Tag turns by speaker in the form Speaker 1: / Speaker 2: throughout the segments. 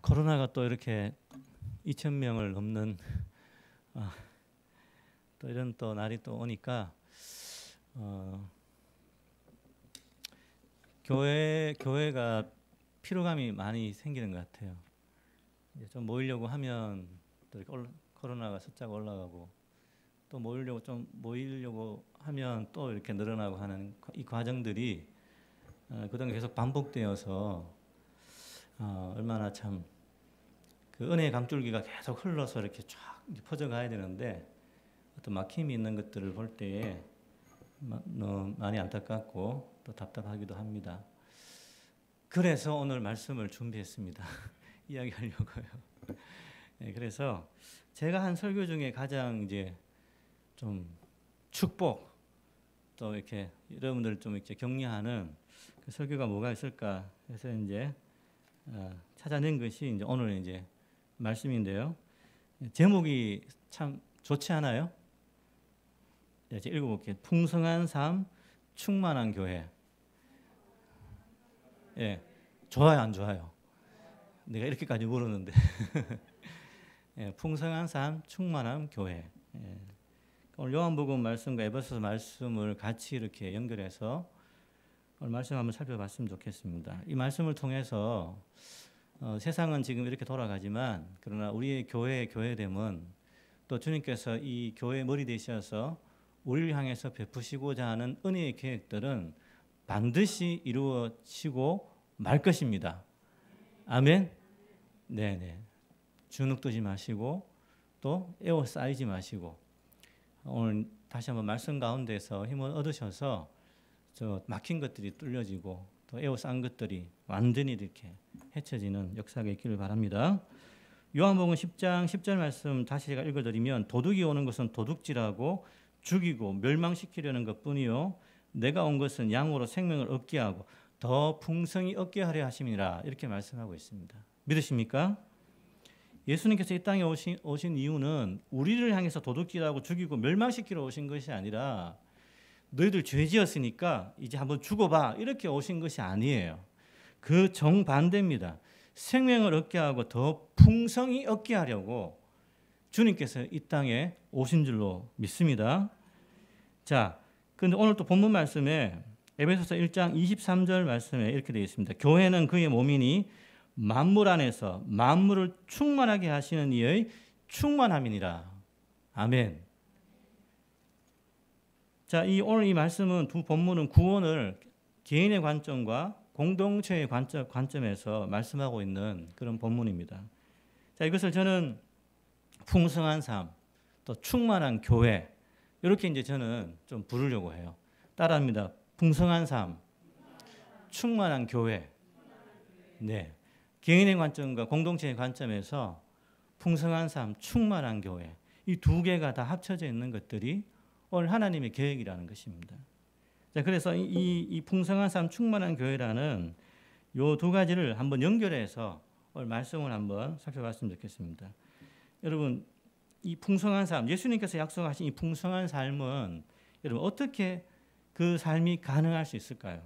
Speaker 1: 코로나가 또 이렇게 2,000명을 넘는 또 이런 또 날이 또 오니까 교회가 피로감이 많이 생기는 것 같아요. 이제 좀 모이려고 하면 또 이렇게 코로나가 숫자가 올라가고 또 모이려고 하면 또 이렇게 늘어나고 하는 이 과정들이 그동안 계속 반복되어서 얼마나 참 그 은혜의 강줄기가 계속 흘러서 이렇게 쫙 퍼져가야 되는데 어떤 막힘이 있는 것들을 볼 때에 너무 많이 안타깝고 또 답답하기도 합니다. 그래서 오늘 말씀을 준비했습니다. 이야기하려고요. 네, 그래서 제가 한 설교 중에 가장 이제 좀 축복 또 이렇게 여러분들 좀 이렇게 격려하는 그 설교가 뭐가 있을까 해서 이제 찾아낸 것이 이제 오늘 이제 말씀인데요. 제목이 참 좋지 않아요? 네, 제가 읽어볼게요. 풍성한 삶, 충만한 교회. 예, 좋아요, 안 좋아요? 내가 이렇게까지 물었는데. 예, 풍성한 삶, 충만한 교회. 예. 오늘 요한복음 말씀과 에베소서 말씀을 같이 이렇게 연결해서 오늘 말씀 한번 살펴봤으면 좋겠습니다. 이 말씀을 통해서 세상은 지금 이렇게 돌아가지만 그러나 우리의 교회됨은 또 주님께서 이 교회의 머리 되셔서 우리를 향해서 베푸시고자 하는 은혜의 계획들은 반드시 이루어지고 말 것입니다. 아멘. 네네. 주눅들지 마시고 또 에워싸이지 마시고 오늘 다시 한번 말씀 가운데서 힘을 얻으셔서 저 막힌 것들이 뚫려지고 또 에워싼 것들이 완전히 이렇게 헤쳐지는 역사가 있기를 바랍니다. 요한복음 10장 10절 말씀 다시 제가 읽어드리면 도둑이 오는 것은 도둑질하고 죽이고 멸망시키려는 것뿐이요 내가 온 것은 양으로 생명을 얻게 하고 더 풍성히 얻게 하려 하심이라 이렇게 말씀하고 있습니다. 믿으십니까? 예수님께서 이 땅에 오신 이유는 우리를 향해서 도둑질하고 죽이고 멸망시키러 오신 것이 아니라 너희들 죄 지었으니까 이제 한번 죽어봐 이렇게 오신 것이 아니에요. 그 정반대입니다. 생명을 얻게 하고 더 풍성히 얻게 하려고 주님께서 이 땅에 오신 줄로 믿습니다. 자, 그런데 오늘 또 본문 말씀에 에베소서 1장 23절 말씀에 이렇게 되어 있습니다. 교회는 그의 몸이니 만물 안에서 만물을 충만하게 하시는 이의 충만함이니라. 아멘. 자, 오늘 이 말씀은 두 본문은 구원을 개인의 관점과 공동체의 관점에서 말씀하고 있는 그런 본문입니다. 자, 이것을 저는 풍성한 삶, 또 충만한 교회 이렇게 이제 저는 좀 부르려고 해요. 따라합니다. 풍성한 삶, 충만한 교회. 네, 개인의 관점과 공동체의 관점에서 풍성한 삶, 충만한 교회 이 두 개가 다 합쳐져 있는 것들이 오늘 하나님의 계획이라는 것입니다. 자, 그래서 이 풍성한 삶, 충만한 교회라는 요 두 가지를 한번 연결해서 오늘 말씀을 한번 살펴봤으면 좋겠습니다. 여러분, 이 풍성한 삶, 예수님께서 약속하신 이 풍성한 삶은 여러분 어떻게 그 삶이 가능할 수 있을까요?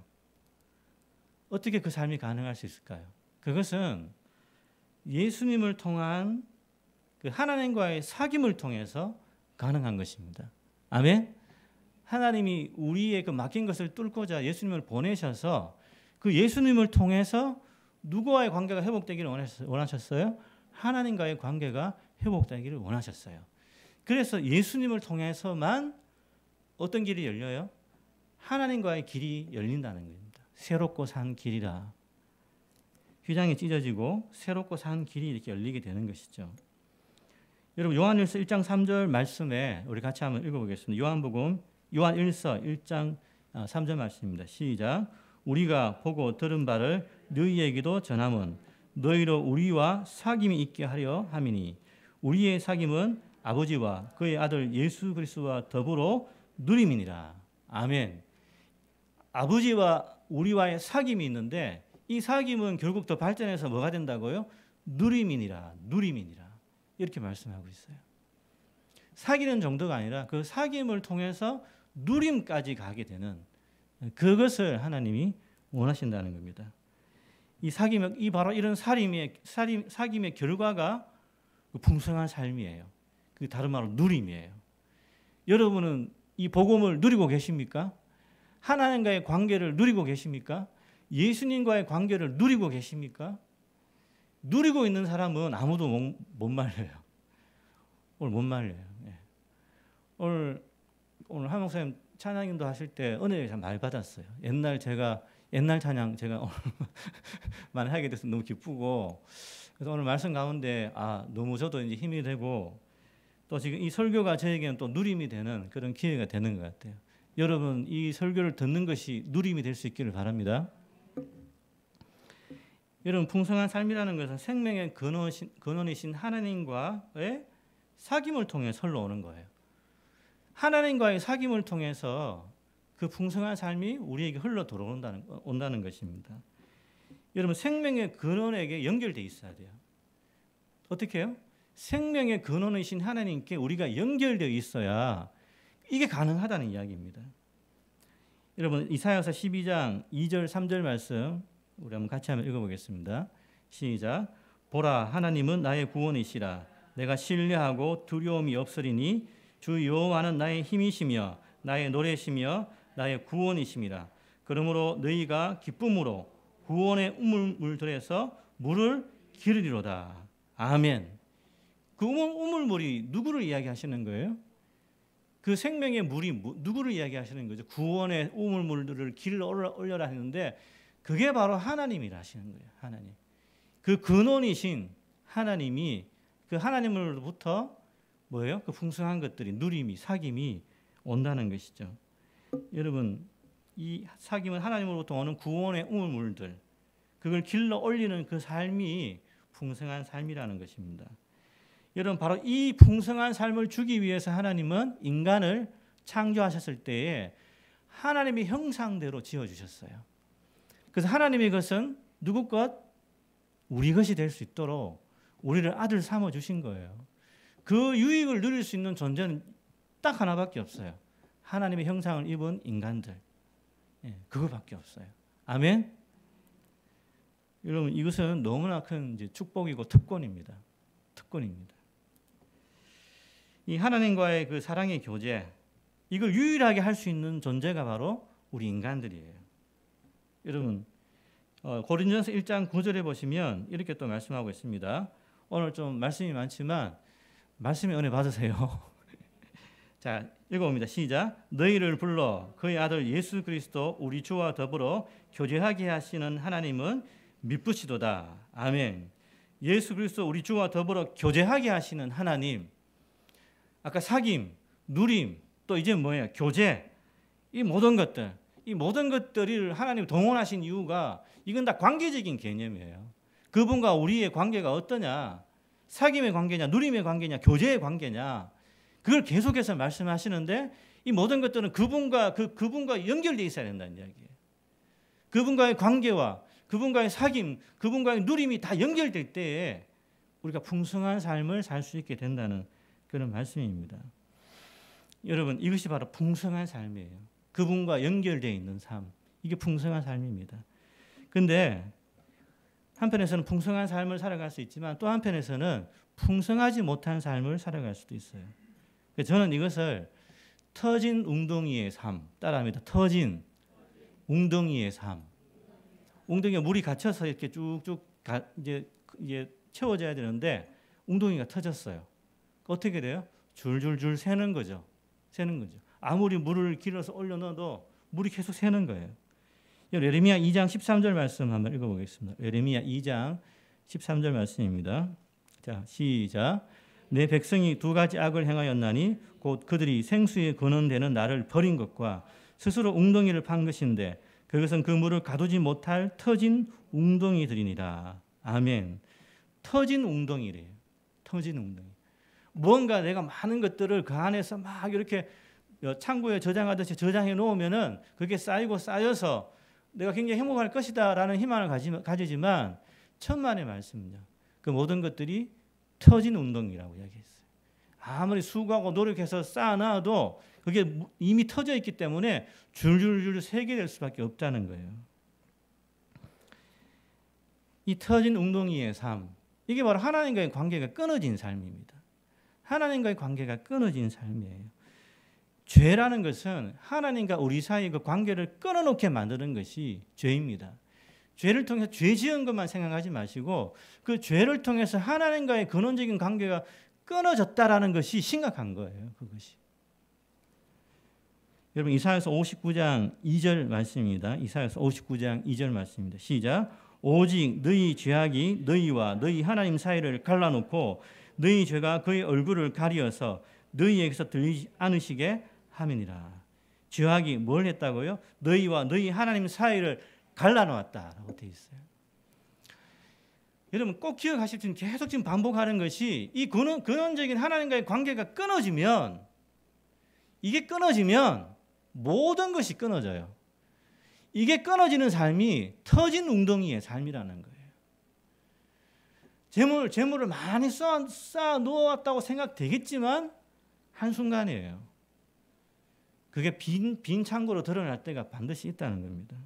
Speaker 1: 어떻게 그 삶이 가능할 수 있을까요? 그것은 예수님을 통한 그 하나님과의 사귐을 통해서 가능한 것입니다. 아멘. 하나님이 우리의 그 막힌 것을 뚫고자 예수님을 보내셔서 그 예수님을 통해서 누구와의 관계가 회복되기를 원하셨어요? 하나님과의 관계가 회복되기를 원하셨어요. 그래서 예수님을 통해서만 어떤 길이 열려요? 하나님과의 길이 열린다는 겁니다. 새롭고 산 길이라. 휘장이 찢어지고 새롭고 산 길이 이렇게 열리게 되는 것이죠. 여러분 요한일서 1장 3절 말씀에 우리 같이 한번 읽어보겠습니다. 요한일서 1장 3절 말씀입니다. 시작. 우리가 보고 들은 바를 너희에게도 전함은 너희로 우리와 사귐이 있게 하려 함이니 우리의 사귐은 아버지와 그의 아들 예수 그리스도와 더불어 누림이니라. 아멘. 아버지와 우리와의 사귐이 있는데 이 사귐은 결국 더 발전해서 뭐가 된다고요? 누림이니라. 이렇게 말씀하고 있어요. 사귀는 정도가 아니라 그 사귐을 통해서 누림까지 가게 되는 그것을 하나님이 원하신다는 겁니다. 이 바로 이런 사귐의 결과가 그 풍성한 삶이에요. 그 다른 말로 누림이에요. 여러분은 이 복음을 누리고 계십니까? 하나님과의 관계를 누리고 계십니까? 예수님과의 관계를 누리고 계십니까? 누리고 있는 사람은 아무도 못 말려요. 오늘 못 말려요. 예. 오늘 한 목사님 찬양인도 하실 때 은혜 참 많이 받았어요. 옛날 찬양 제가 오늘 많이 하게 돼서 너무 기쁘고, 그래서 오늘 말씀 가운데 너무 저도 이제 힘이 되고, 또 지금 이 설교가 저에게는 또 누림이 되는 그런 기회가 되는 것 같아요. 여러분 이 설교를 듣는 것이 누림이 될 수 있기를 바랍니다. 여러분 풍성한 삶이라는 것은 생명의 근원이신 하나님과의 사귐을 통해 흘러오는 거예요. 하나님과의 사귐을 통해서 그 풍성한 삶이 우리에게 흘러 들어온다는 것입니다. 여러분 생명의 근원에게 연결돼 있어야 돼요. 어떻게 해요? 생명의 근원이신 하나님께 우리가 연결되어 있어야 이게 가능하다는 이야기입니다. 여러분 이사야서 12장 2절 3절 말씀 우리 한번 같이 한번 읽어보겠습니다. 시작. 보라 하나님은 나의 구원이시라. 내가 신뢰하고 두려움이 없으리니 주 여호와는 나의 힘이시며 나의 노래시며 나의 구원이심이라. 그러므로 너희가 기쁨으로 구원의 우물물들에서 물을 기르리로다. 아멘. 그 우물물이 누구를 이야기하시는 거예요? 그 생명의 물이 누구를 이야기하시는 거죠? 구원의 우물물들을 길러 올려라 했는데 그게 바로 하나님이라 하시는 거예요. 하나님. 그 근원이신 하나님이 그 하나님으로부터 뭐예요? 그 풍성한 것들이 누림이 사귐이 온다는 것이죠. 여러분 이 사귐은 하나님으로부터 오는 구원의 우물물들, 그걸 길러 올리는 그 삶이 풍성한 삶이라는 것입니다. 여러분 바로 이 풍성한 삶을 주기 위해서 하나님은 인간을 창조하셨을 때에 하나님의 형상대로 지어주셨어요. 그래서 하나님의 것은 누구 것? 우리 것이 될 수 있도록 우리를 아들 삼아 주신 거예요. 그 유익을 누릴 수 있는 존재는 딱 하나밖에 없어요. 하나님의 형상을 입은 인간들. 그거밖에 없어요. 아멘. 여러분 이것은 너무나 큰 이제 축복이고 특권입니다. 특권입니다. 이 하나님과의 그 사랑의 교제, 이걸 유일하게 할 수 있는 존재가 바로 우리 인간들이에요. 여러분 고린도전서 1장 9절에 보시면 이렇게 또 말씀하고 있습니다. 오늘 좀 말씀이 많지만 말씀의 은혜 받으세요. 자, 읽어봅니다. 시작. 너희를 불러 그의 아들 예수 그리스도 우리 주와 더불어 교제하게 하시는 하나님은 미쁘시도다. 아멘. 예수 그리스도 우리 주와 더불어 교제하게 하시는 하나님. 아까 사귐, 누림, 또 이제 뭐예요? 교제. 이 모든 것들을 하나님 동원하신 이유가 이건 다 관계적인 개념이에요. 그분과 우리의 관계가 어떠냐? 사귐의 관계냐, 누림의 관계냐, 교제의 관계냐? 그걸 계속해서 말씀하시는데 이 모든 것들은 그분과 연결되어 있어야 된다는 이야기예요. 그분과의 관계와 그분과의 사귐, 그분과의 누림이 다 연결될 때에 우리가 풍성한 삶을 살 수 있게 된다는 그런 말씀입니다. 여러분 이것이 바로 풍성한 삶이에요. 그분과 연결되어 있는 삶. 이게 풍성한 삶입니다. 그런데 한편에서는 풍성한 삶을 살아갈 수 있지만 또 한편에서는 풍성하지 못한 삶을 살아갈 수도 있어요. 저는 이것을 터진 웅덩이의 삶, 따라합니다. 터진 웅덩이의 삶. 웅덩이에 물이 갇혀서 이렇게 쭉쭉 이제 채워져야 되는데 웅덩이가 터졌어요. 어떻게 돼요? 줄줄줄 새는 거죠. 아무리 물을 길어서 올려 넣어도 물이 계속 새는 거예요. 예레미야 2장 13절 말씀 한번 읽어보겠습니다. 예레미야 2장 13절 말씀입니다. 자, 시작. 내 백성이 두 가지 악을 행하였나니 곧 그들이 생수의 근원되는 나를 버린 것과 스스로 웅덩이를 판 것인데 그것은 그 물을 가두지 못할 터진 웅덩이들이니라. 아멘. 터진 웅덩이래요. 터진 웅덩이. 뭔가 내가 많은 것들을 그 안에서 막 이렇게 창고에 저장하듯이 저장해 놓으면은 그게 쌓여서 내가 굉장히 행복할 것이다라는 희망을 가지지만 천만의 말씀이죠. 그 모든 것들이 터진 웅덩이라고 이야기했어요. 아무리 수고하고 노력해서 쌓아놔도 그게 이미 터져 있기 때문에 줄줄줄 새게 될 수밖에 없다는 거예요. 이 터진 웅덩이의 삶, 이게 바로 하나님과의 관계가 끊어진 삶입니다. 하나님과의 관계가 끊어진 삶이에요. 죄라는 것은 하나님과 우리 사이의 그 관계를 끊어놓게 만드는 것이 죄입니다. 죄를 통해서 죄 지은 것만 생각하지 마시고 그 죄를 통해서 하나님과의 근원적인 관계가 끊어졌다라는 것이 심각한 거예요. 그것이. 여러분 이사야서 59장 2절 말씀입니다. 이사야서 59장 2절 말씀입니다. 시작. 오직 너희 죄악이 너희와 너희 하나님 사이를 갈라놓고 너희 죄가 그의 얼굴을 가리어서 너희에게서 들리지 않으시게 함이니라. 죄악이 뭘 했다고요? 너희와 너희 하나님 사이를 갈라놓았다라고 되어 있어요. 여러분 꼭 기억하실 수 있는 계속 지금 반복하는 것이 이 근원적인 하나님과의 관계가 끊어지면 이게 끊어지면 모든 것이 끊어져요. 이게 끊어지는 삶이 터진 웅덩이의 삶이라는 거예요. 재물을 많이 쌓아 놓았다고 생각되겠지만 한순간이에요. 그게 빈 창고로 드러날 때가 반드시 있다는 겁니다.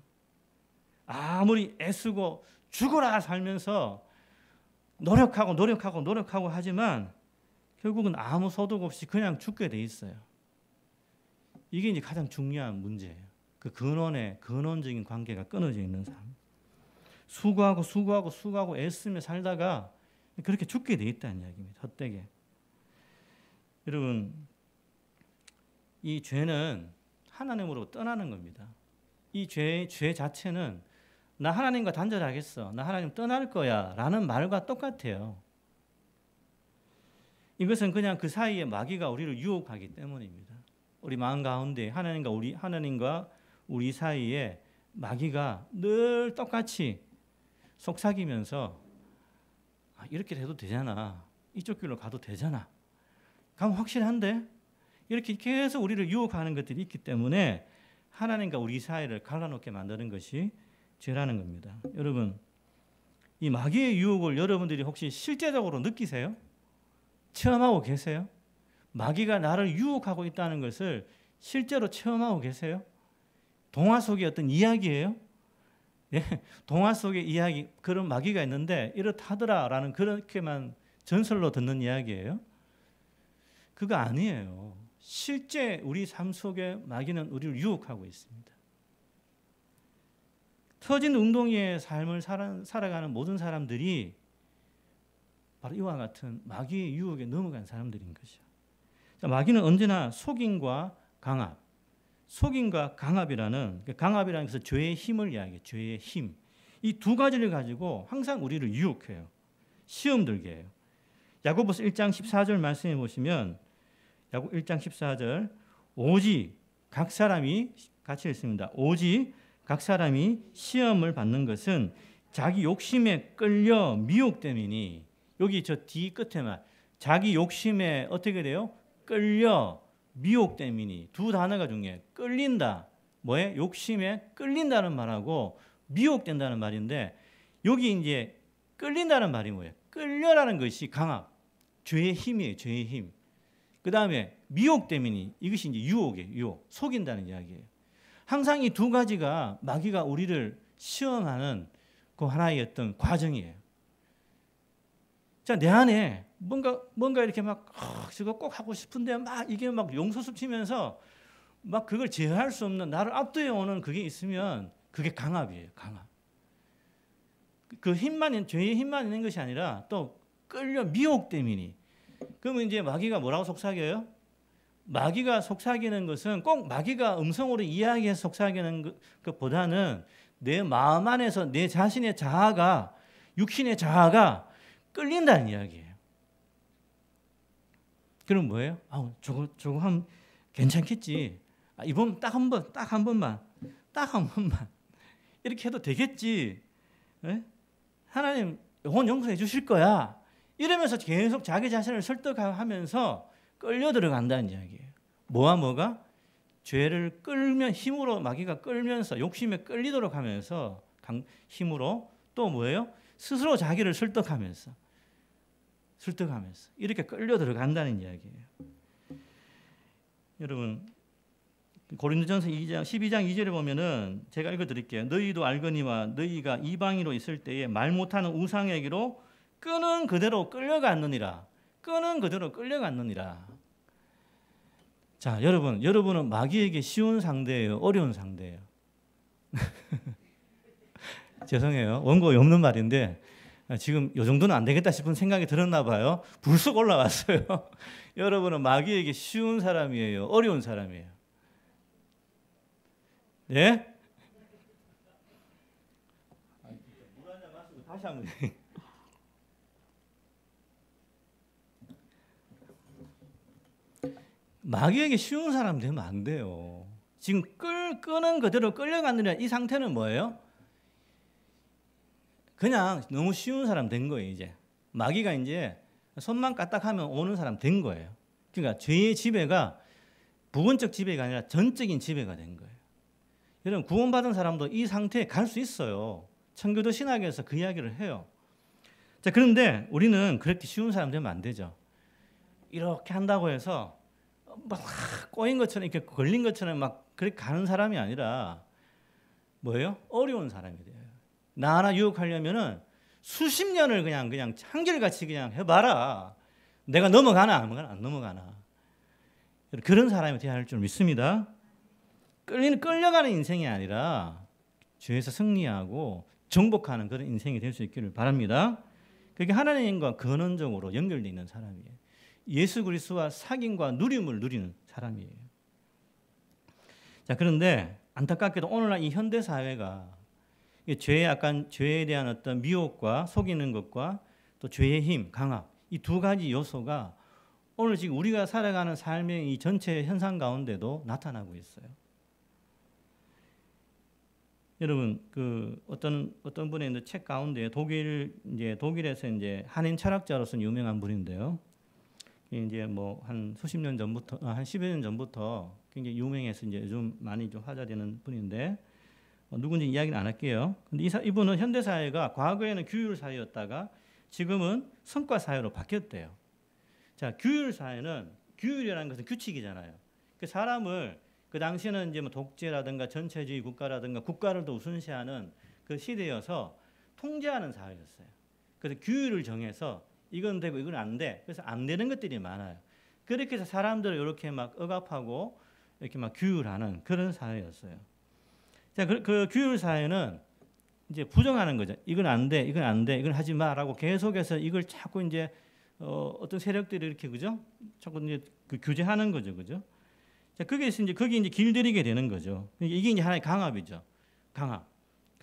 Speaker 1: 아무리 애쓰고 죽어라 살면서 노력하고 하지만 결국은 아무 소득 없이 그냥 죽게 돼 있어요. 이게 이제 가장 중요한 문제예요. 그 근원적인 관계가 끊어져 있는 삶. 수고하고 애쓰며 살다가 그렇게 죽게 돼 있다는 이야기입니다. 헛되게. 여러분, 이 죄는 하나님으로 떠나는 겁니다. 이 죄 자체는 나 하나님과 단절하겠어. 나 하나님 떠날 거야. 라는 말과 똑같아요. 이것은 그냥 그 사이에 마귀가 우리를 유혹하기 때문입니다. 우리 마음 가운데 하나님과 우리 사이에 마귀가 늘 똑같이 속삭이면서 이렇게 해도 되잖아. 이쪽 길로 가도 되잖아. 가면 확실한데? 이렇게 계속 우리를 유혹하는 것들이 있기 때문에 하나님과 우리 사이를 갈라놓게 만드는 것이 죄라는 겁니다. 여러분, 이 마귀의 유혹을 여러분들이 혹시 실제적으로 느끼세요? 체험하고 계세요? 마귀가 나를 유혹하고 있다는 것을 실제로 체험하고 계세요? 동화 속의 어떤 이야기예요? 예, 동화 속의 이야기, 그런 마귀가 있는데 이렇다더라라는 그렇게만 전설로 듣는 이야기예요? 그거 아니에요. 실제 우리 삶 속에 마귀는 우리를 유혹하고 있습니다. 터진 웅덩이의 삶을 살아가는 모든 사람들이 바로 이와 같은 마귀의 유혹에 넘어간 사람들인 것이죠. 자, 마귀는 언제나 속임과 강압, 속임과 강압이라는 것은 죄의 힘을 이야기해요. 죄의 힘. 이 두 가지를 가지고 항상 우리를 유혹해요. 시험 들게 해요. 야고보서 1장 14절 말씀해 보시면 야고보 1장 14절 오직 각 사람이 같이 읽습니다. 오직 각 사람이 시험을 받는 것은 자기 욕심에 끌려 미혹됨이니 여기 저 뒤 끝에 말 자기 욕심에 어떻게 돼요? 끌려 미혹됨이니 두 단어가 중요해요. 끌린다. 뭐예요? 욕심에 끌린다는 말하고 미혹된다는 말인데 여기 이제 끌린다는 말이 뭐예요? 끌려라는 것이 강압, 죄의 힘이에요. 죄의 힘. 그 다음에 미혹됨이니 이것이 이제 유혹이에요. 유혹, 속인다는 이야기예요. 항상 이 두 가지가 마귀가 우리를 시험하는 그 하나의 어떤 과정이에요. 자, 내 안에 뭔가 이렇게 막 저거 꼭 하고 싶은데 막 이게 막 용솟음 치면서 막 그걸 제어할 수 없는 나를 압도해 오는 그게 있으면 그게 강압이에요. 강압. 그 죄의 힘만 있는 것이 아니라 또 끌려 미혹됨이니. 그러면 이제 마귀가 뭐라고 속삭여요? 마귀가 속삭이는 것은 꼭 마귀가 음성으로 이야기해서 속삭이는 것보다는 내 마음 안에서 내 자신의 자아가 육신의 자아가 끌린다는 이야기예요. 그럼 뭐예요? 저거 하면 괜찮겠지. 이번 딱 한 번만 이렇게 해도 되겠지. 네? 하나님 영혼 용서해 주실 거야. 이러면서 계속 자기 자신을 설득하면서 끌려 들어간다는 이야기예요. 뭐가? 죄를 끌면 힘으로 마귀가 끌면서 욕심에 끌리도록 하면서 힘으로 또 뭐예요? 스스로 자기를 설득하면서 이렇게 끌려 들어간다는 이야기예요. 여러분, 고린도전서 12장 2절에 보면은 제가 읽어드릴게요. 너희도 알거니와 너희가 이방인으로 있을 때에 말 못하는 우상에게로 끄는 그대로 끌려갔느니라. 끄는 그대로 끌려갔느니라. 자, 여러분은 마귀에게 쉬운 상대예요, 어려운 상대예요? 죄송해요. 원고에 없는 말인데 지금 이 정도는 안 되겠다 싶은 생각이 들었나 봐요. 불쑥 올라왔어요. 여러분은 마귀에게 쉬운 사람이에요, 어려운 사람이에요? 네? 물 한잔 마시고 다시 한번. 마귀에게 쉬운 사람 되면 안 돼요. 지금 끄는 그대로 끌려가느냐, 이 상태는 뭐예요? 그냥 너무 쉬운 사람 된 거예요. 이제 마귀가 이제 손만 까딱하면 오는 사람 된 거예요. 그러니까 죄의 지배가 부분적 지배가 아니라 전적인 지배가 된 거예요. 여러분, 구원받은 사람도 이 상태에 갈 수 있어요. 청교도 신학에서 그 이야기를 해요. 자, 그런데 우리는 그렇게 쉬운 사람 되면 안 되죠. 이렇게 한다고 해서 막 꼬인 것처럼, 이렇게 걸린 것처럼 막 그렇게 가는 사람이 아니라 뭐예요? 어려운 사람이 돼요. 나 하나 유혹하려면은 수십 년을 그냥 한결같이 그냥 해봐라. 내가 넘어가나 안 넘어가나. 그런 사람이 되어야 할 줄 믿습니다. 끌려가는 인생이 아니라 죄에서 승리하고 정복하는 그런 인생이 될 수 있기를 바랍니다. 그게 하나님과 근원적으로 연결되어 있는 사람이에요. 예수 그리스도와 사귐과 누림을 누리는 사람이에요. 자, 그런데 안타깝게도 오늘날 이 현대 사회가 죄에 대한 어떤 미혹과 속이는 것과 또 죄의 힘, 강압, 이 두 가지 요소가 오늘 지금 우리가 살아가는 삶의 이 전체 현상 가운데도 나타나고 있어요. 여러분, 그 어떤 분의 책 가운데 독일에서 이제 한인 철학자로서 유명한 분인데요. 이제 뭐 한 수십 년 전부터, 한 10여 년 전부터 굉장히 유명해서 이제 요즘 많이 좀 화제되는 분인데, 누군지 이야기는 안 할게요. 근데 이분은 현대 사회가 과거에는 규율 사회였다가 지금은 성과 사회로 바뀌었대요. 자, 규율 사회는, 규율이라는 것은 규칙이잖아요. 그 사람을, 그 당시에는 이제 뭐 독재라든가 전체주의 국가라든가 국가를 더 우선시하는 그 시대여서 통제하는 사회였어요. 그래서 규율을 정해서 이건 되고 이건 안 돼. 그래서 안 되는 것들이 많아요. 그렇게 해서 사람들을 이렇게 막 억압하고 이렇게 막 규율하는 그런 사회였어요. 자, 그 규율 사회는 이제 부정하는 거죠. 이건 안 돼, 이건 안 돼, 이건 하지 마라고 계속해서 이걸 자꾸 이제 어떤 세력들이 이렇게, 그죠? 자꾸 이제 그 규제하는 거죠, 그죠? 자, 거기에 이제 길들이게 되는 거죠. 이게 이제 하나의 강압이죠. 강압.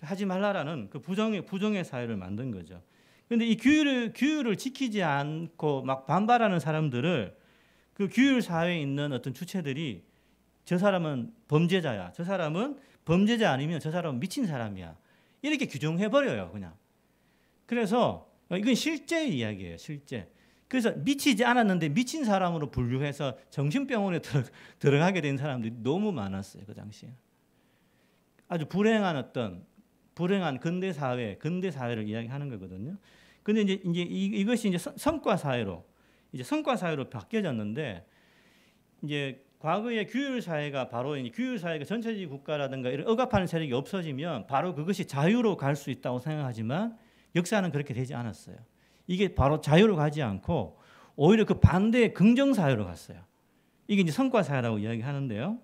Speaker 1: 하지 말라라는 그 부정의 사회를 만든 거죠. 그런데 이 규율을 지키지 않고 막 반발하는 사람들을, 그 규율 사회에 있는 어떤 주체들이 저 사람은 범죄자야, 저 사람은 범죄자 아니면 저 사람은 미친 사람이야, 이렇게 규정해버려요, 그냥. 그래서 이건 실제 이야기예요, 실제. 그래서 미치지 않았는데 미친 사람으로 분류해서 정신병원에 들어가게 된 사람들이 너무 많았어요, 그 당시에. 아주 불행한 근대 사회를 이야기하는 거거든요. 근데 이제 이것이 이제 성과 사회로 바뀌어졌는데, 이제 과거의 규율 사회가 바로 규율 사회가 전체주의 국가라든가 이런 억압하는 세력이 없어지면 바로 그것이 자유로 갈 수 있다고 생각하지만 역사는 그렇게 되지 않았어요. 이게 바로 자유로 가지 않고 오히려 그 반대의 긍정 사회로 갔어요. 이게 이제 성과 사회라고 이야기하는데요.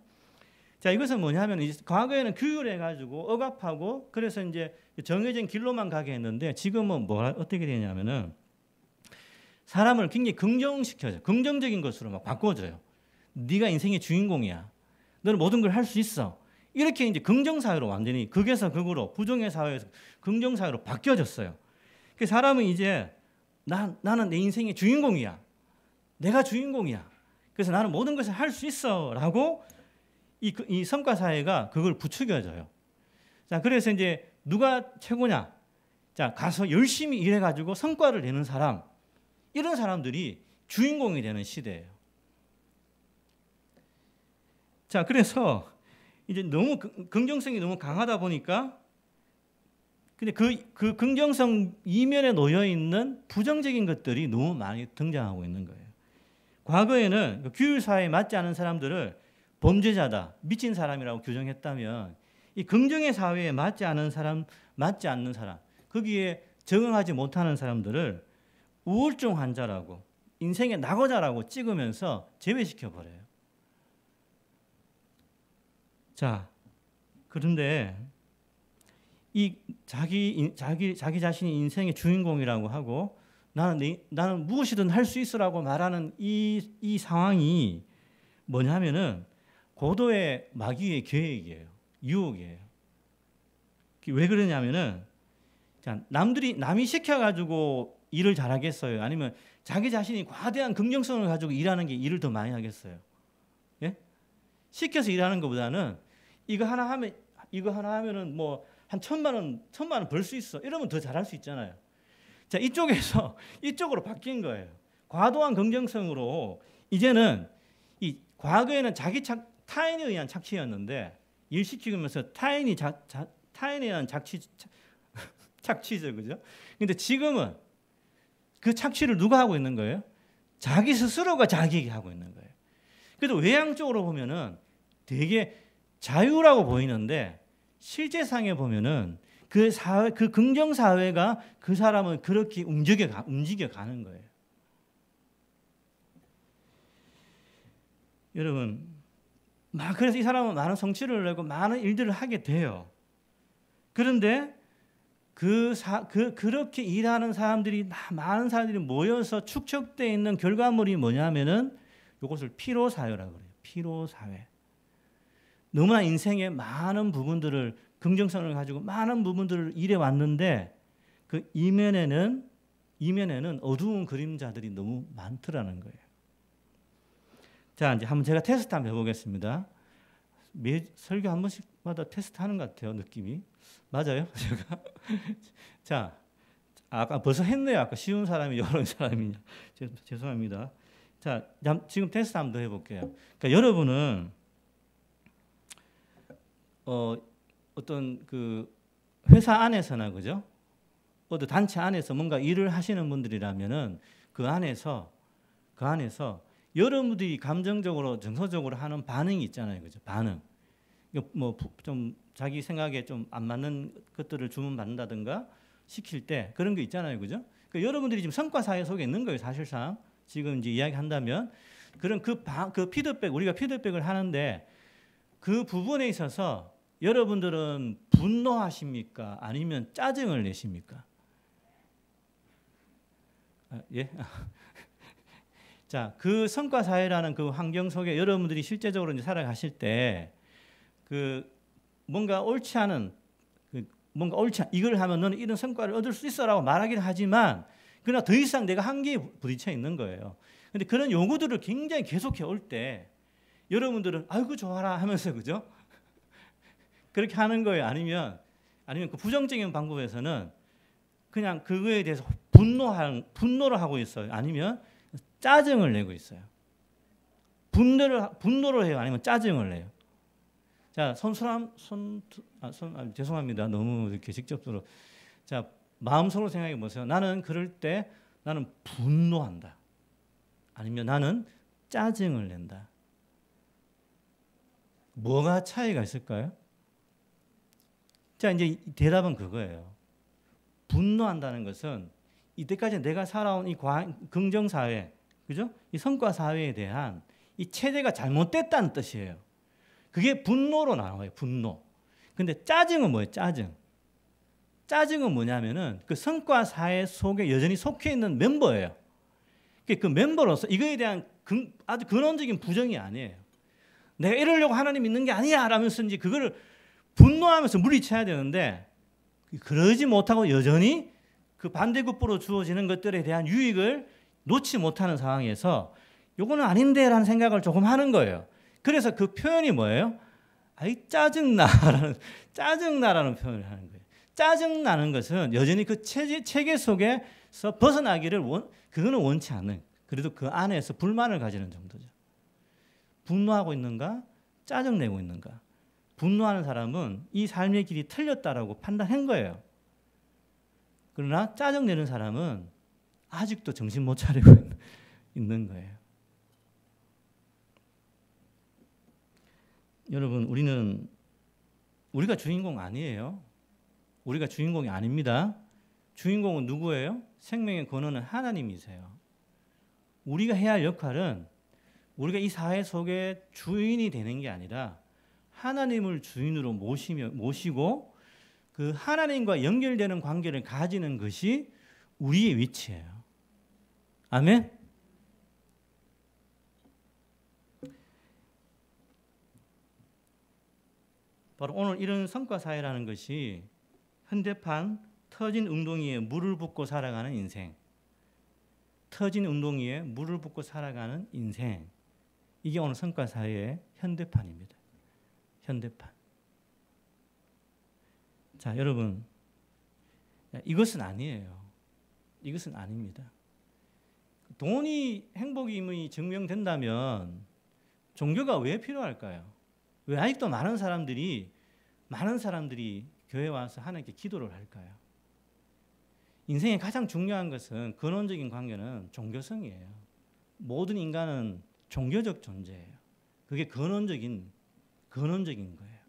Speaker 1: 자, 이것은 뭐냐면 이제 과거에는 규율해 가지고 억압하고 그래서 이제 정해진 길로만 가게 했는데, 지금은 어떻게 되냐면은 사람을 굉장히 긍정시켜요. 긍정적인 것으로 막 바꿔줘요. 네가 인생의 주인공이야. 너는 모든 걸 할 수 있어. 이렇게 이제 긍정 사회로 완전히 극에서 극으로, 부정의 사회에서 긍정 사회로 바뀌어졌어요. 그 사람은 이제 나는 내 인생의 주인공이야. 내가 주인공이야. 그래서 나는 모든 것을 할 수 있어라고 이 성과 사회가 그걸 부추겨줘요. 자, 그래서 이제 누가 최고냐? 자, 가서 열심히 일해가지고 성과를 내는 사람, 이런 사람들이 주인공이 되는 시대예요. 자, 그래서 이제 너무 긍정성이 너무 강하다 보니까, 근데 그 긍정성 이면에 놓여 있는 부정적인 것들이 너무 많이 등장하고 있는 거예요. 과거에는 그 규율 사회에 맞지 않은 사람들을 범죄자다, 미친 사람이라고 규정했다면 이 긍정의 사회에 맞지 않는 사람, 맞지 않는 사람, 거기에 적응하지 못하는 사람들을 우울증 환자라고 인생의 낙오자라고 찍으면서 제외시켜 버려요. 자, 그런데 이 자기 자신이 인생의 주인공이라고 하고 나는 무엇이든 할 수 있으라고 말하는 이 상황이 뭐냐면은 고도의 마귀의 계획이에요. 유혹이에요. 왜 그러냐면은 남이 시켜가지고 일을 잘하겠어요? 아니면 자기 자신이 과대한 긍정성을 가지고 일하는 게 일을 더 많이 하겠어요? 예? 시켜서 일하는 것보다는 이거 하나 하면은 뭐 한 1,000만 원 벌 수 있어. 이러면 더 잘할 수 있잖아요. 자, 이쪽에서 이쪽으로 바뀐 거예요. 과도한 긍정성으로 이제는 이 과거에는 타인에 의한 착취였는데 일 시키면서 타인에 의한 착취죠, 그죠? 근데 지금은 그 착취를 누가 하고 있는 거예요? 자기 스스로가 자기에게 하고 있는 거예요. 그래도 외향적으로 보면은 되게 자유라고 보이는데 실제상에 보면은 그 긍정 사회가 그 사람을 그렇게 움직여 가는 거예요. 여러분, 그래서 이 사람은 많은 성취를 내고 많은 일들을 하게 돼요. 그런데 그렇게 일하는 사람들이 많은 사람들이 모여서 축적되어 있는 결과물이 뭐냐면은 이것을 피로사회라고 그래요. 피로사회. 너무나 인생의 많은 부분들을 긍정성을 가지고 많은 부분들을 일해 왔는데 그 이면에는 어두운 그림자들이 너무 많더라는 거예요. 자, 이제 한번 제가 테스트 한번 해보겠습니다. 매 설교 한 번씩마다 테스트하는 것 같아요, 느낌이. 맞아요, 제가. 자, 아까 벌써 했네요. 아까 쉬운 사람이 어려운 사람이냐. 죄송합니다. 자, 지금 테스트 한번 더 해볼게요. 그러니까 여러분은 어떤 그 회사 안에서나 그죠? 어떤 단체 안에서 뭔가 일을 하시는 분들이라면은 그 안에서 여러분들이 감정적으로 정서적으로 하는 반응이 있잖아요, 그죠? 반응. 뭐 좀 자기 생각에 좀 안 맞는 것들을 주문받는다든가 시킬 때 그런 게 있잖아요, 그죠? 그러니까 여러분들이 지금 성과 사회 속에 있는 거예요, 사실상. 지금 이제 이야기한다면 그런 그 피드백, 우리가 피드백을 하는데 그 부분에 있어서 여러분들은 분노하십니까? 아니면 짜증을 내십니까? 예? 자, 그 성과 사회라는 그 환경 속에 여러분들이 실제적으로 이제 살아가실 때 그 뭔가 옳지 않은 이걸 하면 너는 이런 성과를 얻을 수 있어라고 말하기는 하지만 그러나 더 이상 내가 한계에 부딪혀 있는 거예요. 근데 그런 요구들을 굉장히 계속해 올 때 여러분들은 아이고 좋아라 하면서 그죠? 그렇게 하는 거예요. 아니면 그 부정적인 방법에서는 그냥 그거에 대해서 분노를 하고 있어요. 아니면 짜증을 내고 있어요. 분노를 해요. 아니면 짜증을 내요. 자, 죄송합니다. 너무 이렇게 직접적으로. 자, 마음속으로 생각해 보세요. 나는 그럴 때 나는 분노한다. 아니면 나는 짜증을 낸다. 뭐가 차이가 있을까요? 자, 이제 대답은 그거예요. 분노한다는 것은 이때까지 내가 살아온 이 긍정 사회, 그죠? 이 성과 사회에 대한 이 체제가 잘못됐다는 뜻이에요. 그게 분노로 나와요. 분노. 근데 짜증은 뭐예요? 짜증은 뭐냐면은 그 성과 사회 속에 여전히 속해 있는 멤버예요. 그 멤버로서 이거에 대한 아주 근원적인 부정이 아니에요. 내가 이러려고 하나님 믿는 게 아니야 라면서 이제 그거를 분노하면서 물리쳐야 되는데 그러지 못하고 여전히 그 반대급부로 주어지는 것들에 대한 유익을 놓지 못하는 상황에서 요거는 아닌데 라는 생각을 조금 하는 거예요. 그래서 그 표현이 뭐예요? 아이 짜증나라는 표현을 하는 거예요. 짜증나는 것은 여전히 그 체계 속에서 벗어나기를 그거는 원치 않는, 그래도 그 안에서 불만을 가지는 정도죠. 분노하고 있는가? 짜증내고 있는가? 분노하는 사람은 이 삶의 길이 틀렸다라고 판단한 거예요. 그러나 짜증내는 사람은 아직도 정신 못 차리고 있는 거예요. 여러분, 우리가 주인공 아니에요. 우리가 주인공이 아닙니다. 주인공은 누구예요? 생명의 근원은 하나님이세요. 우리가 해야 할 역할은 우리가 이 사회 속에 주인이 되는 게 아니라 하나님을 주인으로 모시고 그 하나님과 연결되는 관계를 가지는 것이 우리의 위치예요. 아멘? 바로 오늘 이런 성과사회라는 것이 현대판 터진 웅덩이에 물을 붓고 살아가는 인생, 터진 웅덩이에 물을 붓고 살아가는 인생, 이게 오늘 성과사회의 현대판입니다. 현대판. 자, 여러분, 이것은 아니에요. 이것은 아닙니다. 돈이 행복임이 증명된다면 종교가 왜 필요할까요? 왜 아직도 많은 사람들이 교회에 와서 하나님께 기도를 할까요? 인생의 가장 중요한 것은 근원적인 관계는 종교성이에요. 모든 인간은 종교적 존재예요. 그게 근원적인 거예요.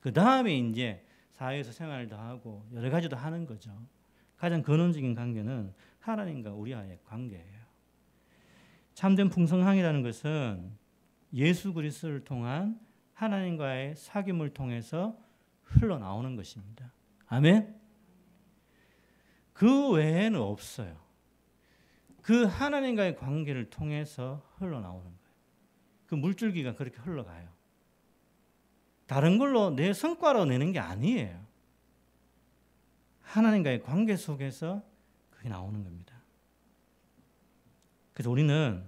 Speaker 1: 그 다음에 이제 사회에서 생활도 하고 여러 가지도 하는 거죠. 가장 근원적인 관계는 하나님과 우리와의 관계예요. 참된 풍성함이라는 것은 예수 그리스도를 통한 하나님과의 사귐을 통해서 흘러나오는 것입니다. 아멘? 그 외에는 없어요. 그 하나님과의 관계를 통해서 흘러나오는 거예요. 그 물줄기가 그렇게 흘러가요. 다른 걸로 내 성과로 내는 게 아니에요. 하나님과의 관계 속에서 그게 나오는 겁니다. 그래서 우리는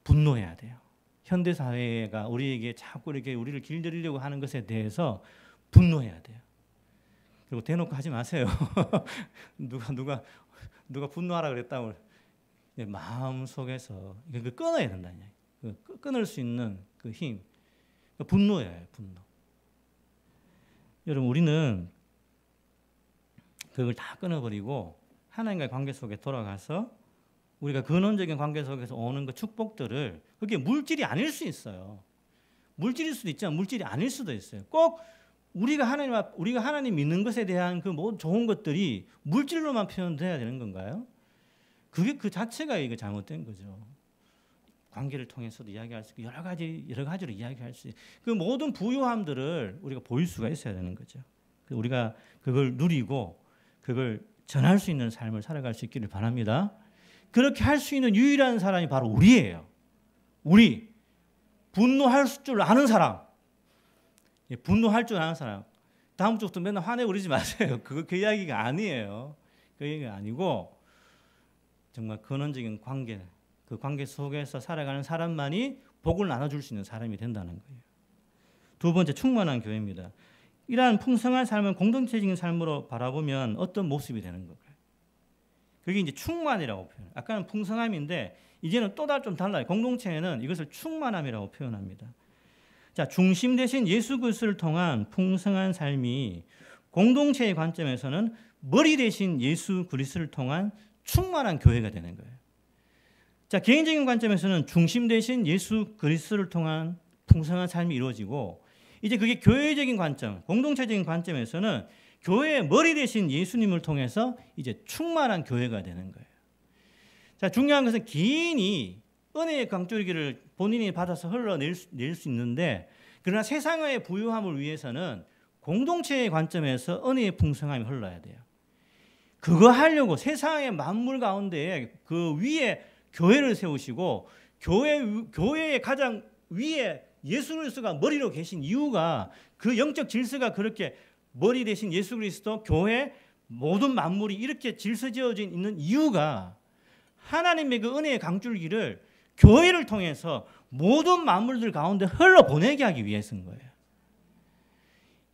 Speaker 1: 분노해야 돼요. 현대사회가 우리에게 자꾸 이렇게 우리를 길들이려고 하는 것에 대해서 분노해야 돼요. 그리고 대놓고 하지 마세요. 누가 분노하라 그랬다고 마음 속에서 이거 끊어야 된다. 끊을 수 있는 그 힘, 분노예요. 분노. 여러분, 우리는 그걸 다 끊어버리고 하나님과의 관계 속에 돌아가서 우리가 근원적인 관계 속에서 오는 그 축복들을, 그게 물질이 아닐 수 있어요. 물질일 수도 있지만 물질이 아닐 수도 있어요. 꼭 우리가 하나님 믿는 것에 대한 그 모든 좋은 것들이 물질로만 표현돼야 되는 건가요? 그게 그 자체가 이거 잘못된 거죠. 관계를 통해서도 이야기할 수 있고 여러 가지로 이야기할 수 있고 그 모든 부유함들을 우리가 보일 수가 있어야 되는 거죠. 우리가 그걸 누리고 그걸 전할 수 있는 삶을 살아갈 수 있기를 바랍니다. 그렇게 할 수 있는 유일한 사람이 바로 우리예요. 우리. 분노할 줄 아는 사람. 분노할 줄 아는 사람. 다음 주부터 맨날 화내고 그러지 마세요. 그 이야기가 아니에요. 그 얘기가 아니고 정말 근원적인 관계, 그 관계 속에서 살아가는 사람만이 복을 나눠줄 수 있는 사람이 된다는 거예요. 두 번째, 충만한 교회입니다. 이러한 풍성한 삶을 공동체적인 삶으로 바라보면 어떤 모습이 되는 걸까요? 그게 이제 충만이라고 표현해요. 아까는 풍성함인데 이제는 또 좀 달라요. 공동체에는 이것을 충만함이라고 표현합니다. 자, 중심 대신 예수 그리스도를 통한 풍성한 삶이 공동체의 관점에서는 머리 대신 예수 그리스도를 통한 충만한 교회가 되는 거예요. 자, 개인적인 관점에서는 중심 대신 예수 그리스도를 통한 풍성한 삶이 이루어지고, 이제 그게 교회적인 관점, 공동체적인 관점에서는 교회의 머리 대신 예수님을 통해서 이제 충만한 교회가 되는 거예요. 자, 중요한 것은 개인이 은혜의 강줄기를 본인이 받아서 흘러낼 수 있는데, 그러나 세상의 부유함을 위해서는 공동체의 관점에서 은혜의 풍성함이 흘러야 돼요. 그거 하려고 세상의 만물 가운데 그 위에 교회를 세우시고 교회의 가장 위에 예수 그리스도가 머리로 계신 이유가, 그 영적 질서가 그렇게 머리 대신 예수 그리스도, 교회, 모든 만물이 이렇게 질서지어져 있는 이유가 하나님의 그 은혜의 강줄기를 교회를 통해서 모든 만물들 가운데 흘러보내게 하기 위해서인 거예요.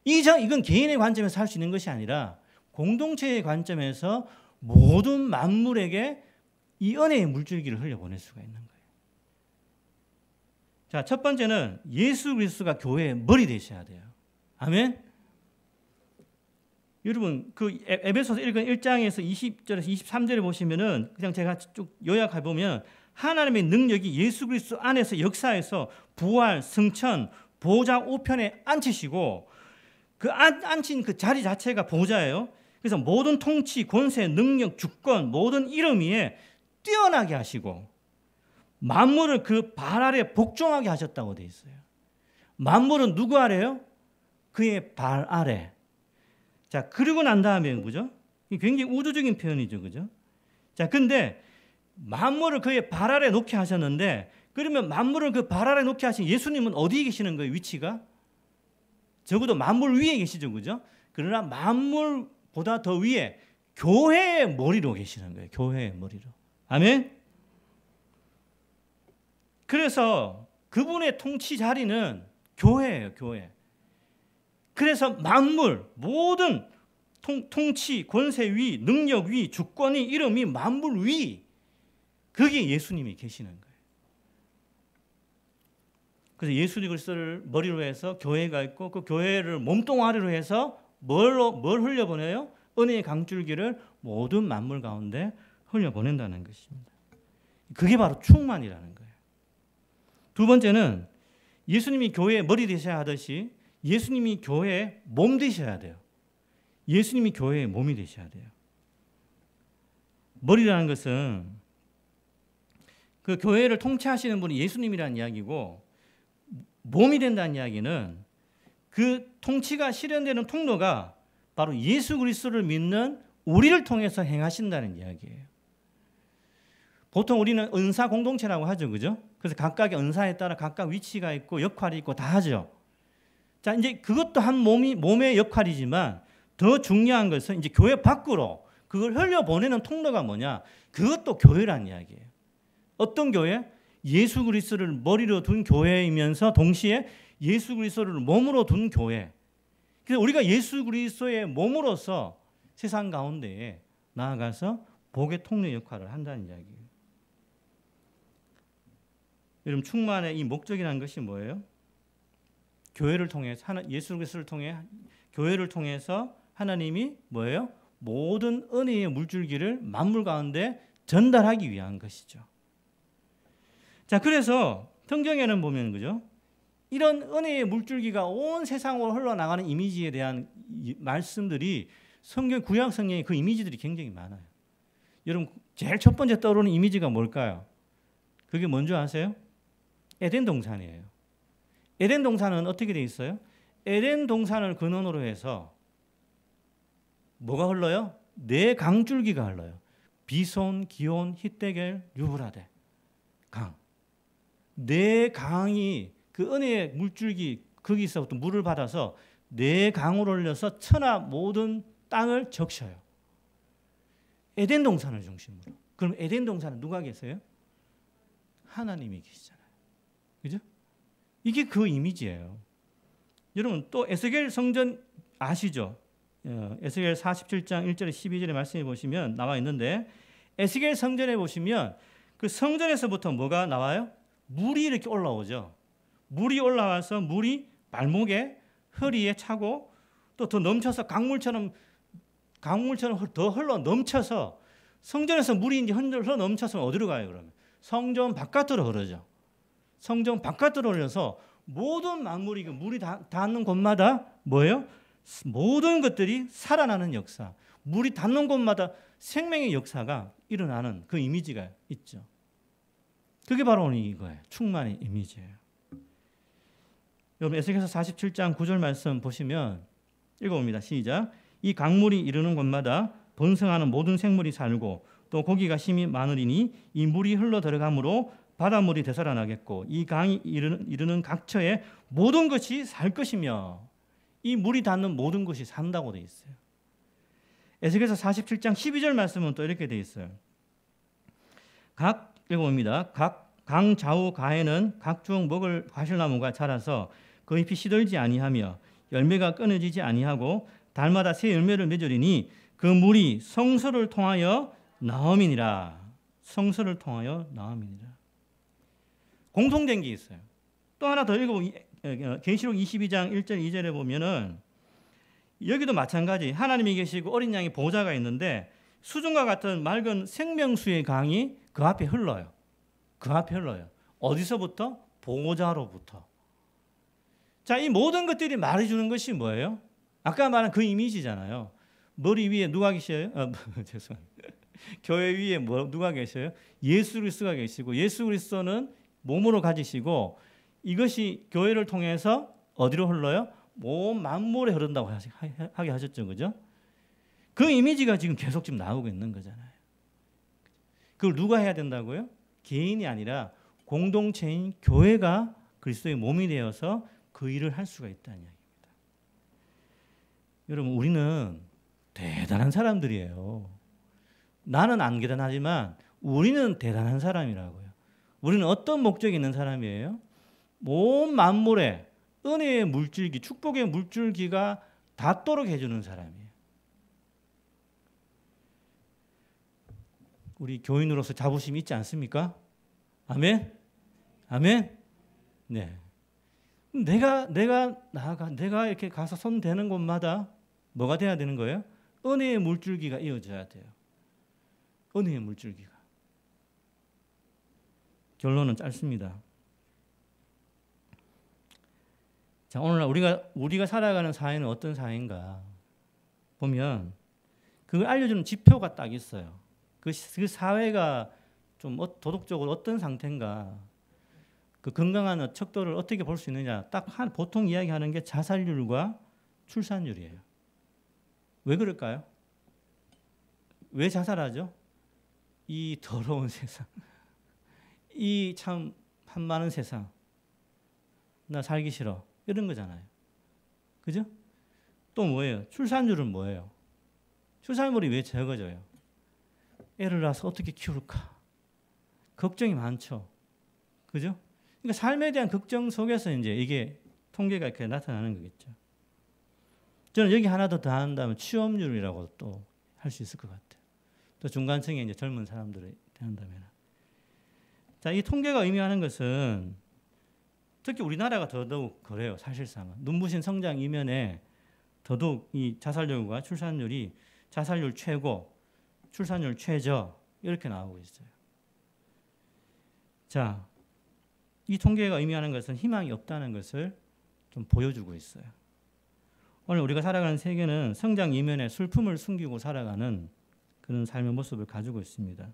Speaker 1: 이건 개인의 관점에서 할 수 있는 것이 아니라 공동체의 관점에서 모든 만물에게 이 은혜의 물줄기를 흘려보낼 수가 있는 거예요. 자, 첫 번째는 예수 그리스도가 교회의 머리 되셔야 돼요. 아멘? 여러분, 그 에베소서 읽은 1장에서 20절에서 23절에 보시면은 그냥 제가 쭉 요약해 보면 하나님의 능력이 예수 그리스도 안에서 역사해서 부활, 승천, 보좌 우편에 앉히시고 그 앉힌 그 자리 자체가 보좌예요. 그래서 모든 통치, 권세, 능력, 주권, 모든 이름 위에 뛰어나게 하시고 만물을 그 발 아래 복종하게 하셨다고 되어 있어요. 만물은 누구 아래요? 그의 발 아래. 자, 그러고 난 다음에 그죠? 굉장히 우주적인 표현이죠, 그죠? 자, 근데 만물을 그의 발 아래 놓게 하셨는데, 그러면 만물을 그 발 아래 놓게 하신 예수님은 어디에 계시는 거예요, 위치가? 적어도 만물 위에 계시죠, 그죠? 그러나 만물보다 더 위에 교회의 머리로 계시는 거예요, 교회의 머리로. 아멘? 그래서 그분의 통치 자리는 교회예요, 교회. 그래서 만물, 모든 통치, 권세 위, 능력 위, 주권이, 이름이 만물 위, 거기에 예수님이 계시는 거예요. 그래서 예수 그리스도를 머리로 해서 교회가 있고 그 교회를 몸뚱아리로 해서 뭘 흘려보내요? 은혜의 강줄기를 모든 만물 가운데 흘려보낸다는 것입니다. 그게 바로 충만이라는 거예요. 두 번째는 예수님이 교회의 머리 되셔야 하듯이 예수님이 교회의 몸 되셔야 돼요. 예수님이 교회의 몸이 되셔야 돼요. 머리라는 것은 그 교회를 통치하시는 분이 예수님이라는 이야기고, 몸이 된다는 이야기는 그 통치가 실현되는 통로가 바로 예수 그리스도를 믿는 우리를 통해서 행하신다는 이야기예요. 보통 우리는 은사 공동체라고 하죠, 그죠? 그래서 각각의 은사에 따라 각각 위치가 있고 역할이 있고 다 하죠. 자, 이제 그것도 한 몸의 역할이지만 더 중요한 것은 이제 교회 밖으로 그걸 흘려보내는 통로가 뭐냐? 그것도 교회란 이야기예요. 어떤 교회? 예수 그리스도를 머리로 둔 교회이면서 동시에 예수 그리스도를 몸으로 둔 교회. 그래서 우리가 예수 그리스도의 몸으로서 세상 가운데에 나아가서 복의 통로 역할을 한다는 이야기예요. 여러분, 충만의 이 목적이라는 것이 뭐예요? 교회를 통해서 예수 그리스도를 통해 교회를 통해서 하나님이 뭐예요? 모든 은혜의 물줄기를 만물 가운데 전달하기 위한 것이죠. 자, 그래서 성경에는 보면 그죠? 이런 은혜의 물줄기가 온 세상으로 흘러나가는 이미지에 대한 말씀들이 성경 구약 성경에 그 이미지들이 굉장히 많아요. 여러분, 제일 첫 번째 떠오르는 이미지가 뭘까요? 그게 뭔지 아세요? 에덴 동산이에요. 에덴 동산은 어떻게 돼 있어요? 에덴 동산을 근원으로 해서 뭐가 흘러요? 네 강줄기가 흘러요. 비손, 기온, 히데겔, 유브라데 강. 네 강이 그 은혜의 물줄기 거기서부터 물을 받아서 네 강으로 흘려서 천하 모든 땅을 적셔요. 에덴 동산을 중심으로. 그럼 에덴 동산은 누가 계세요? 하나님이 계시잖아요. 그죠? 이게 그 이미지예요. 여러분, 또 에스겔 성전 아시죠? 에스겔 47장 1절에 12절에 말씀해 보시면 나와 있는데, 에스겔 성전에 보시면 그 성전에서부터 뭐가 나와요? 물이 이렇게 올라오죠. 물이 올라와서 물이 발목에, 허리에 차고 또 더 넘쳐서 강물처럼 더 흘러 넘쳐서, 성전에서 물이 이제 흘러 넘쳐서 어디로 가요, 그러면? 성전 바깥으로 흐르죠. 성전 바깥으로 흘려서 모든 만물이, 그 물이 닿는 곳마다 뭐예요? 모든 것들이 살아나는 역사, 물이 닿는 곳마다 생명의 역사가 일어나는 그 이미지가 있죠. 그게 바로 이거예요. 충만의 이미지예요. 여러분, 에스겔서 47장 9절 말씀 보시면 읽어봅니다. 시작. 이 강물이 이르는 곳마다 번성하는 모든 생물이 살고 또 고기가 심히 많으리니 이 물이 흘러 들어가므로 바닷물이 되살아나겠고 이 강이 이르는 각처에 모든 것이 살 것이며, 이 물이 닿는 모든 것이 산다고 되어 있어요. 에스겔서 47장 12절 말씀은 또 이렇게 되어 있어요. 읽어봅니다. 각 강 좌우 가에는 각종 먹을 과실나무가 자라서 그 잎이 시들지 아니하며 열매가 끊어지지 아니하고 달마다 새 열매를 맺으리니 그 물이 성소를 통하여 나옴이니라. 성소를 통하여 나옴이니라. 공통된 게 있어요. 또 하나 더 읽어보면 계시록 22장 1절 2절에 보면은 여기도 마찬가지, 하나님이 계시고 어린 양의 보좌가 있는데 수중과 같은 맑은 생명수의 강이 그 앞에 흘러요. 그 앞에 흘러요. 어디서부터? 보호자로부터. 자, 이 모든 것들이 말해주는 것이 뭐예요? 아까 말한 그 이미지잖아요. 머리 위에 누가 계셔요? 죄송합니다. 교회 위에 누가 계셔요? 예수 그리스도가 계시고, 예수 그리스도는 몸으로 가지시고, 이것이 교회를 통해서 어디로 흘러요? 온 만물에 흐른다고 하게 하셨죠, 그죠? 그 이미지가 지금 계속 지금 나오고 있는 거잖아요. 그걸 누가 해야 된다고요? 개인이 아니라 공동체인 교회가 그리스도의 몸이 되어서 그 일을 할 수가 있다는 이야기입니다. 여러분, 우리는 대단한 사람들이에요. 나는 안 대단하지만 우리는 대단한 사람이라고요. 우리는 어떤 목적이 있는 사람이에요? 온 만물에 은혜의 물줄기, 축복의 물줄기가 닿도록 해주는 사람이에요. 우리 교인으로서 자부심이 있지 않습니까? 아멘? 아멘? 네. 내가 이렇게 가서 손 대는 곳마다 뭐가 돼야 되는 거예요? 은혜의 물줄기가 이어져야 돼요. 은혜의 물줄기가. 결론은 짧습니다. 자, 오늘날 우리가 살아가는 사회는 어떤 사회인가 보면 그걸 알려주는 지표가 딱 있어요. 그 사회가 좀 도덕적으로 어떤 상태인가, 그 건강한 척도를 어떻게 볼 수 있느냐, 딱 보통 이야기하는 게 자살률과 출산율이에요. 왜 그럴까요? 왜 자살하죠? 이 더러운 세상, 이 참 한많은 세상, 나 살기 싫어, 이런 거잖아요. 그죠? 또 뭐예요? 출산율은 뭐예요? 출산율이 왜 적어져요? 애를 낳아서 어떻게 키울까? 걱정이 많죠. 그죠? 그러니까 삶에 대한 걱정 속에서 이제 이게 통계가 이렇게 나타나는 거겠죠. 저는 여기 하나 더 한다면 취업률이라고 또 할 수 있을 것 같아요. 또 중간층에 이제 젊은 사람들을 대한다면. 자, 이 통계가 의미하는 것은 특히 우리나라가 더더욱 그래요. 사실상은 눈부신 성장 이면에 더더욱 이 자살률과 출산율이 자살률 최고, 출산율 최저 이렇게 나오고 있어요. 자, 이 통계가 의미하는 것은 희망이 없다는 것을 좀 보여주고 있어요. 오늘 우리가 살아가는 세계는 성장 이면에 슬픔을 숨기고 살아가는 그런 삶의 모습을 가지고 있습니다.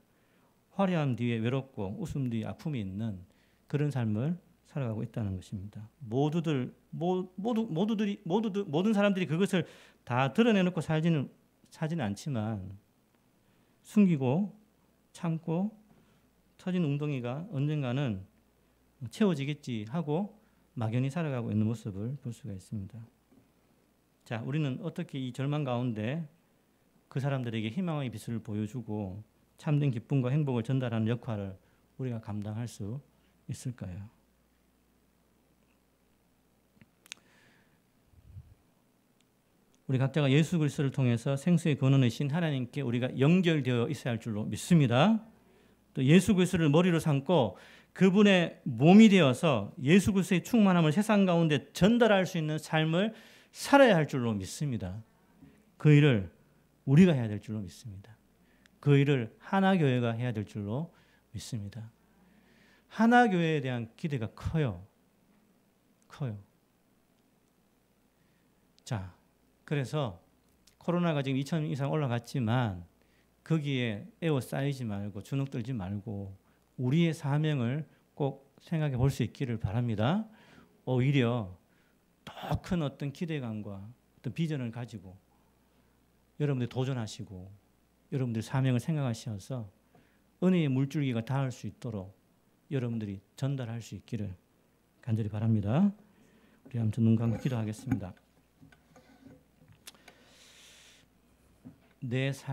Speaker 1: 화려함 뒤에 외롭고 웃음 뒤에 아픔이 있는 그런 삶을 살아가고 있다는 것입니다. 모든 사람들이 그것을 다 드러내놓고 살지는 않지만 숨기고 참고 터진 웅덩이가 언젠가는 채워지겠지 하고 막연히 살아가고 있는 모습을 볼 수가 있습니다. 자, 우리는 어떻게 이 절망 가운데 그 사람들에게 희망의 빛을 보여주고 참된 기쁨과 행복을 전달하는 역할을 우리가 감당할 수 있을까요? 우리 각자가 예수 그리스도를 통해서 생수의 근원이신 하나님께 우리가 연결되어 있어야 할 줄로 믿습니다. 또 예수 그리스도를 머리로 삼고 그분의 몸이 되어서 예수 그리스도의 충만함을 세상 가운데 전달할 수 있는 삶을 살아야 할 줄로 믿습니다. 그 일을 우리가 해야 될 줄로 믿습니다. 그 일을 하나교회가 해야 될 줄로 믿습니다. 하나교회에 대한 기대가 커요. 자, 그래서 코로나가 지금 2,000명 이상 올라갔지만 거기에 에워싸이지 말고 주눅 들지 말고 우리의 사명을 꼭 생각해 볼 수 있기를 바랍니다. 오히려 더 큰 어떤 기대감과 어떤 비전을 가지고 여러분들 도전하시고 여러분들 사명을 생각하셔서 은혜의 물줄기가 닿을 수 있도록 여러분들이 전달할 수 있기를 간절히 바랍니다. 우리 아무튼 눈 감고 기도하겠습니다. 내 삶